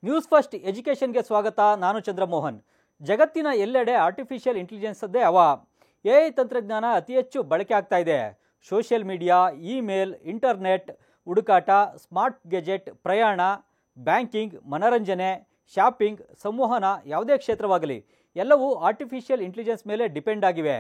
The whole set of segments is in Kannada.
ನ್ಯೂಸ್ ಫಸ್ಟ್ ಎಜುಕೇಷನ್ಗೆ ಸ್ವಾಗತ. ನಾನು ಚಂದ್ರಮೋಹನ್. ಜಗತ್ತಿನ ಎಲ್ಲೆಡೆ ಆರ್ಟಿಫಿಷಿಯಲ್ ಇಂಟೆಲಿಜೆನ್ಸ್ದೇ ಎಐ ತಂತ್ರಜ್ಞಾನ ಅತಿ ಹೆಚ್ಚು ಬಳಕೆ ಆಗ್ತಾ ಇದೆ. ಸೋಷಿಯಲ್ ಮೀಡಿಯಾ, ಇಮೇಲ್, ಇಂಟರ್ನೆಟ್, ಹುಡುಕಾಟ, ಸ್ಮಾರ್ಟ್ ಗೆಜೆಟ್, ಪ್ರಯಾಣ, ಬ್ಯಾಂಕಿಂಗ್, ಮನರಂಜನೆ, ಶಾಪಿಂಗ್, ಸಂವಹನ, ಯಾವುದೇ ಕ್ಷೇತ್ರವಾಗಲಿ ಎಲ್ಲವೂ ಆರ್ಟಿಫಿಷಿಯಲ್ ಇಂಟೆಲಿಜೆನ್ಸ್ ಮೇಲೆ ಡಿಪೆಂಡ್ ಆಗಿವೆ.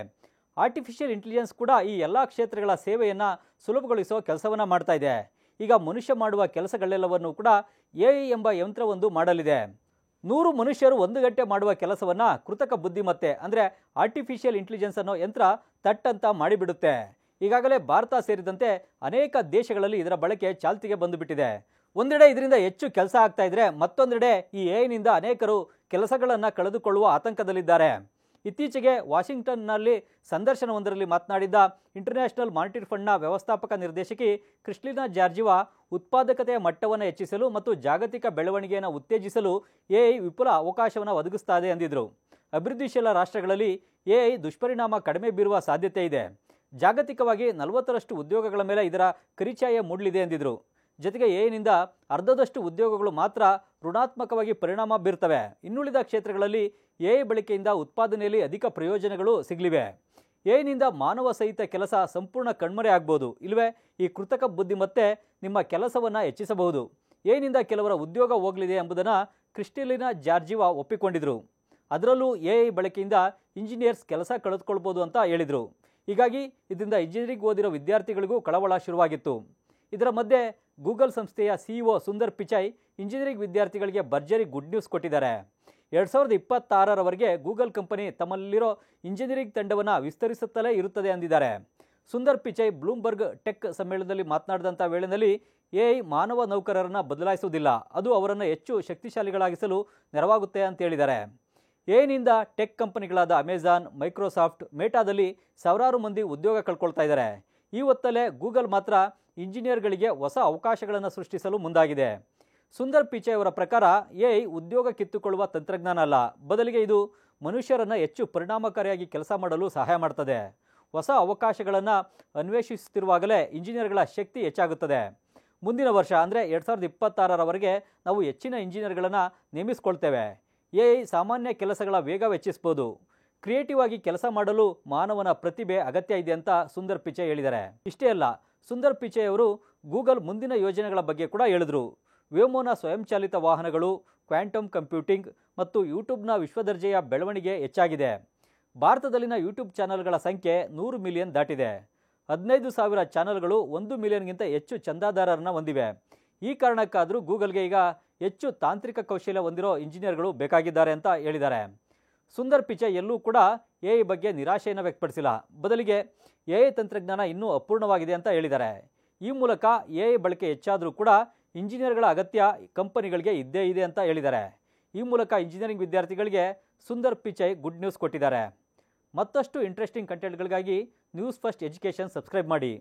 ಆರ್ಟಿಫಿಷಿಯಲ್ ಇಂಟೆಲಿಜೆನ್ಸ್ ಕೂಡ ಈ ಎಲ್ಲ ಕ್ಷೇತ್ರಗಳ ಸೇವೆಯನ್ನು ಸುಲಭಗೊಳಿಸೋ ಕೆಲಸವನ್ನು ಮಾಡ್ತಾ ಇದೆ. ಈಗ ಮನುಷ್ಯ ಮಾಡುವ ಕೆಲಸಗಳೆಲ್ಲವನ್ನು ಕೂಡ ಎಐ ಎಂಬ ಯಂತ್ರವೊಂದು ಮಾಡಲಿದೆ. 100 ಮನುಷ್ಯರು 1 ಗಂಟೆ ಮಾಡುವ ಕೆಲಸವನ್ನು ಕೃತಕ ಬುದ್ಧಿಮತ್ತೆ ಅಂದರೆ ಆರ್ಟಿಫಿಷಿಯಲ್ ಇಂಟೆಲಿಜೆನ್ಸ್ ಅನ್ನೋ ಯಂತ್ರ ತಟ್ಟಂತ ಮಾಡಿಬಿಡುತ್ತೆ. ಈಗಾಗಲೇ ಭಾರತ ಸೇರಿದಂತೆ ಅನೇಕ ದೇಶಗಳಲ್ಲಿ ಇದರ ಬಳಕೆ ಚಾಲ್ತಿಗೆ ಬಂದುಬಿಟ್ಟಿದೆ. ಒಂದೆಡೆ ಇದರಿಂದ ಹೆಚ್ಚು ಕೆಲಸ ಆಗ್ತಾ ಇದ್ರೆ, ಮತ್ತೊಂದೆಡೆ ಈ ಎಐನಿಂದ ಅನೇಕರು ಕೆಲಸಗಳನ್ನು ಕಳೆದುಕೊಳ್ಳುವ ಆತಂಕದಲ್ಲಿದ್ದಾರೆ. ಇತ್ತೀಚೆಗೆ ವಾಷಿಂಗ್ಟನ್ನಲ್ಲಿ ಸಂದರ್ಶನವೊಂದರಲ್ಲಿ ಮಾತನಾಡಿದ್ದ ಇಂಟರ್ನ್ಯಾಷನಲ್ ಮಾನಿಟರಿ ಫಂಡ್ನ ವ್ಯವಸ್ಥಾಪಕ ನಿರ್ದೇಶಕಿ ಕ್ರಿಸ್ಟಿನಾ ಜಾರ್ಜಿವಾ, ಉತ್ಪಾದಕತೆಯ ಮಟ್ಟವನ್ನು ಹೆಚ್ಚಿಸಲು ಮತ್ತು ಜಾಗತಿಕ ಬೆಳವಣಿಗೆಯನ್ನು ಉತ್ತೇಜಿಸಲು ಎಐ ವಿಪುಲ ಅವಕಾಶವನ್ನು ಒದಗಿಸ್ತಾ ಇದೆ ಎಂದಿದ್ರು. ಅಭಿವೃದ್ಧಿಶೀಲ ರಾಷ್ಟ್ರಗಳಲ್ಲಿ ಎಐ ದುಷ್ಪರಿಣಾಮ ಕಡಿಮೆ ಬೀರುವ ಸಾಧ್ಯತೆ ಇದೆ. ಜಾಗತಿಕವಾಗಿ 40ರಷ್ಟು ಉದ್ಯೋಗಗಳ ಮೇಲೆ ಇದರ ಕರಿಛಾಯೆ ಮೂಡಲಿದೆ ಎಂದಿದ್ರು. ಜೊತೆಗೆ ಎಐನಿಂದ ಅರ್ಧದಷ್ಟು ಉದ್ಯೋಗಗಳು ಮಾತ್ರ ಋಣಾತ್ಮಕವಾಗಿ ಪರಿಣಾಮ ಬೀರ್ತವೆ. ಇನ್ನುಳಿದ ಕ್ಷೇತ್ರಗಳಲ್ಲಿ ಎಐ ಬಳಕೆಯಿಂದ ಉತ್ಪಾದನೆಯಲ್ಲಿ ಅಧಿಕ ಪ್ರಯೋಜನಗಳು ಸಿಗಲಿವೆ. ಎಐನಿಂದ ಮಾನವ ಸಹಿತ ಕೆಲಸ ಸಂಪೂರ್ಣ ಕಣ್ಮರೆ ಆಗ್ಬೋದು, ಇಲ್ಲವೇ ಈ ಕೃತಕ ಬುದ್ಧಿಮತ್ತೆ ನಿಮ್ಮ ಕೆಲಸವನ್ನು ಹೆಚ್ಚಿಸಬಹುದು. ಎಐನಿಂದ ಕೆಲವರ ಉದ್ಯೋಗ ಹೋಗಲಿದೆ ಎಂಬುದನ್ನು ಕ್ರಿಸ್ಟಿಲಿನಾ ಜಾರ್ಜಿವಾ ಒಪ್ಪಿಕೊಂಡಿದ್ರು. ಅದರಲ್ಲೂ ಎಐ ಬಳಕೆಯಿಂದ ಇಂಜಿನಿಯರ್ಸ್ ಕೆಲಸ ಕಳೆದುಕೊಳ್ಬೋದು ಅಂತ ಹೇಳಿದರು. ಹೀಗಾಗಿ ಇದರಿಂದ ಇಂಜಿನಿಯರಿಂಗ್ ಓದಿರೋ ವಿದ್ಯಾರ್ಥಿಗಳಿಗೂ ಕಳವಳ ಶುರುವಾಗಿತ್ತು. ಇದರ ಮಧ್ಯೆ ಗೂಗಲ್ ಸಂಸ್ಥೆಯ ಸಿಇಒ ಸುಂದರ್ ಪಿಚೈ ಇಂಜಿನಿಯರಿಂಗ್ ವಿದ್ಯಾರ್ಥಿಗಳಿಗೆ ಭರ್ಜರಿ ಗುಡ್ ನ್ಯೂಸ್ ಕೊಟ್ಟಿದ್ದಾರೆ. 2026ರವರೆಗೆ ಗೂಗಲ್ ಕಂಪನಿ ತಮ್ಮಲ್ಲಿರೋ ಇಂಜಿನಿಯರಿಂಗ್ ತಂಡವನ್ನು ವಿಸ್ತರಿಸುತ್ತಲೇ ಇರುತ್ತದೆ ಎಂದಿದ್ದಾರೆ. ಸುಂದರ್ ಪಿಚೈ ಬ್ಲೂಮ್ಬರ್ಗ್ ಟೆಕ್ ಸಮ್ಮೇಳನದಲ್ಲಿ ಮಾತನಾಡಿದಂಥ ವೇಳೆಯಲ್ಲಿ ಎಐ ಮಾನವ ನೌಕರರನ್ನು ಬದಲಾಯಿಸುವುದಿಲ್ಲ, ಅದು ಅವರನ್ನು ಹೆಚ್ಚು ಶಕ್ತಿಶಾಲಿಗಳಾಗಿಸಲು ನೆರವಾಗುತ್ತೆ ಅಂತ ಹೇಳಿದ್ದಾರೆ. ಎಐನಿಂದ ಟೆಕ್ ಕಂಪನಿಗಳಾದ ಅಮೆಜಾನ್, ಮೈಕ್ರೋಸಾಫ್ಟ್, ಮೇಟಾದಲ್ಲಿ ಸಾವಿರಾರು ಮಂದಿ ಉದ್ಯೋಗ ಕಳ್ಕೊಳ್ತಾ ಇದ್ದಾರೆ. ಈ ಹೊತ್ತಲ್ಲೇ ಗೂಗಲ್ ಮಾತ್ರ ಇಂಜಿನಿಯರ್ಗಳಿಗೆ ಹೊಸ ಅವಕಾಶಗಳನ್ನು ಸೃಷ್ಟಿಸಲು ಮುಂದಾಗಿದೆ. ಸುಂದರ್ ಪಿಚೈ ಅವರ ಪ್ರಕಾರ ಎಐ ಉದ್ಯೋಗ ಕಿತ್ತುಕೊಳ್ಳುವ ತಂತ್ರಜ್ಞಾನ ಅಲ್ಲ, ಬದಲಿಗೆ ಇದು ಮನುಷ್ಯರನ್ನು ಹೆಚ್ಚು ಪರಿಣಾಮಕಾರಿಯಾಗಿ ಕೆಲಸ ಮಾಡಲು ಸಹಾಯ ಮಾಡ್ತದೆ. ಹೊಸ ಅವಕಾಶಗಳನ್ನು ಅನ್ವೇಷಿಸುತ್ತಿರುವಾಗಲೇ ಇಂಜಿನಿಯರ್ಗಳ ಶಕ್ತಿ ಹೆಚ್ಚಾಗುತ್ತದೆ. ಮುಂದಿನ ವರ್ಷ ಅಂದರೆ 2026ರವರೆಗೆ ನಾವು ಹೆಚ್ಚಿನ ಇಂಜಿನಿಯರ್ಗಳನ್ನು ನೇಮಿಸಿಕೊಳ್ತೇವೆ. ಎಐ ಸಾಮಾನ್ಯ ಕೆಲಸಗಳ ವೇಗ ಹೆಚ್ಚಿಸ್ಬೋದು. ಕ್ರಿಯೇಟಿವ್ ಆಗಿ ಕೆಲಸ ಮಾಡಲು ಮಾನವನ ಪ್ರತಿಭೆ ಅಗತ್ಯ ಇದೆ ಅಂತ ಸುಂದರ್ ಪಿಚೈ ಹೇಳಿದ್ದಾರೆ. ಇಷ್ಟೇ ಅಲ್ಲ, ಸುಂದರ್ ಪಿಚೈ ಅವರು ಗೂಗಲ್ ಮುಂದಿನ ಯೋಜನೆಗಳ ಬಗ್ಗೆ ಕೂಡ ಹೇಳಿದರು. ವೇಮೋನ ಸ್ವಯಂಚಾಲಿತ ವಾಹನಗಳು, ಕ್ವಾಂಟಮ್ ಕಂಪ್ಯೂಟಿಂಗ್ ಮತ್ತು ಯೂಟ್ಯೂಬ್ನ ವಿಶ್ವದರ್ಜೆಯ ಬೆಳವಣಿಗೆ ಹೆಚ್ಚಾಗಿದೆ. ಭಾರತದಲ್ಲಿನ ಯೂಟ್ಯೂಬ್ ಚಾನಲ್ಗಳ ಸಂಖ್ಯೆ 100 ಮಿಲಿಯನ್ ದಾಟಿದೆ. 15,000 ಚಾನಲ್ಗಳು 1 ಮಿಲಿಯನ್ಗಿಂತ ಹೆಚ್ಚು ಚಂದಾದಾರರನ್ನು ಹೊಂದಿವೆ. ಈ ಕಾರಣಕ್ಕಾದರೂ ಗೂಗಲ್ಗೆ ಈಗ ಹೆಚ್ಚು ತಾಂತ್ರಿಕ ಕೌಶಲ್ಯ ಹೊಂದಿರೋ ಇಂಜಿನಿಯರ್ಗಳು ಬೇಕಾಗಿದ್ದಾರೆ ಅಂತ ಹೇಳಿದ್ದಾರೆ. ಸುಂದರ್ ಪಿಚೈ ಎಲ್ಲೂ ಕೂಡ ಎಐ ಬಗ್ಗೆ ನಿರಾಶೆಯನ್ನು ವ್ಯಕ್ತಪಡಿಸಿಲ್ಲ, ಬದಲಿಗೆ ಎಐ ತಂತ್ರಜ್ಞಾನ ಇನ್ನೂ ಅಪೂರ್ಣವಾಗಿದೆ ಅಂತ ಹೇಳಿದ್ದಾರೆ. ಈ ಮೂಲಕ ಎಐ ಬಳಕೆ ಹೆಚ್ಚಾದರೂ ಕೂಡ ಇಂಜಿನಿಯರ್ಗಳ ಅಗತ್ಯ ಕಂಪನಿಗಳಿಗೆ ಇದ್ದೇ ಇದೆ ಅಂತ ಹೇಳಿದ್ದಾರೆ. ಈ ಮೂಲಕ ಇಂಜಿನಿಯರಿಂಗ್ ವಿದ್ಯಾರ್ಥಿಗಳಿಗೆ ಸುಂದರ್ ಪಿಚೈ ಗುಡ್ ನ್ಯೂಸ್ ಕೊಟ್ಟಿದ್ದಾರೆ. ಮತ್ತಷ್ಟು ಇಂಟ್ರೆಸ್ಟಿಂಗ್ ಕಂಟೆಂಟ್ಗಳಿಗಾಗಿ ನ್ಯೂಸ್ ಫಸ್ಟ್ ಎಜುಕೇಷನ್ ಸಬ್ಸ್ಕ್ರೈಬ್ ಮಾಡಿ.